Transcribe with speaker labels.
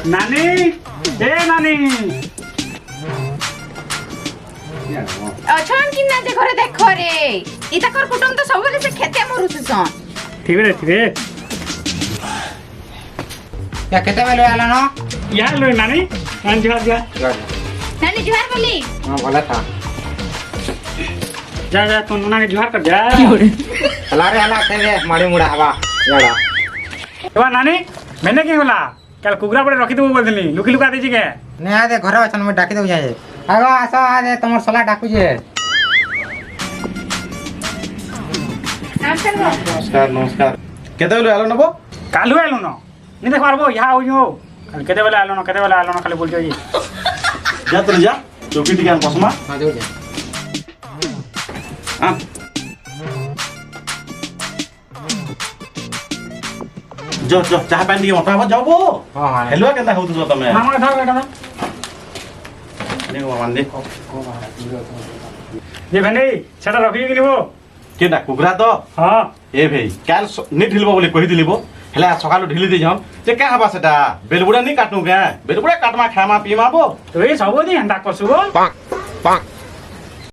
Speaker 1: नानी ए नानी
Speaker 2: अछन कि ना जे घरे देख रे इता कर कुटुम तो सबले से खेते मरुछन
Speaker 1: ठीक रे
Speaker 3: या केते बेले आला न
Speaker 1: यहाँ लो नानी नानी जुहार जा
Speaker 2: नानी जुहार बोली
Speaker 3: हां बोला था
Speaker 1: जा तू नानी जुहार कर जा
Speaker 3: चला रे आला तेरे माड़ी मुड़ा हवा याडा
Speaker 1: एवा नानी मैंने की होला कल कुगरा पड़े रखी दो बोल दिली लुकी लुका दीजी के
Speaker 3: ने आ दे घर अछन में डाकी दउ जाए आगो आसो आ दे तमर सला डाकू जे
Speaker 4: नमस्कार केते बेले आलो नबो
Speaker 1: कालू आलो न नी देख पारबो यहाँ हो जो केते बेले आलो न खाली बोल जाई
Speaker 4: जा तले जा चौकी टिकान बसमा
Speaker 3: हां दउ जा
Speaker 4: हां जो चाह पानी के मटा जाओ बो
Speaker 3: हां हां
Speaker 4: हेलो केता होतु जो तमे
Speaker 1: मामा था बेटा
Speaker 4: देखो मान दे
Speaker 1: ये भंडी सेटा रखी कि निबो
Speaker 4: केना कुकरा तो
Speaker 1: हां
Speaker 4: ए भाई काल नि ढिलबो बोले कहि दिलिबो हेला सकालु ढिली दे जाम जे का हबा सेटा बेलबुड़ा नि काटनु के बेलबुड़ा काटमा खामा पीमा बो
Speaker 1: तो ये सब दिन हंदा कसुबो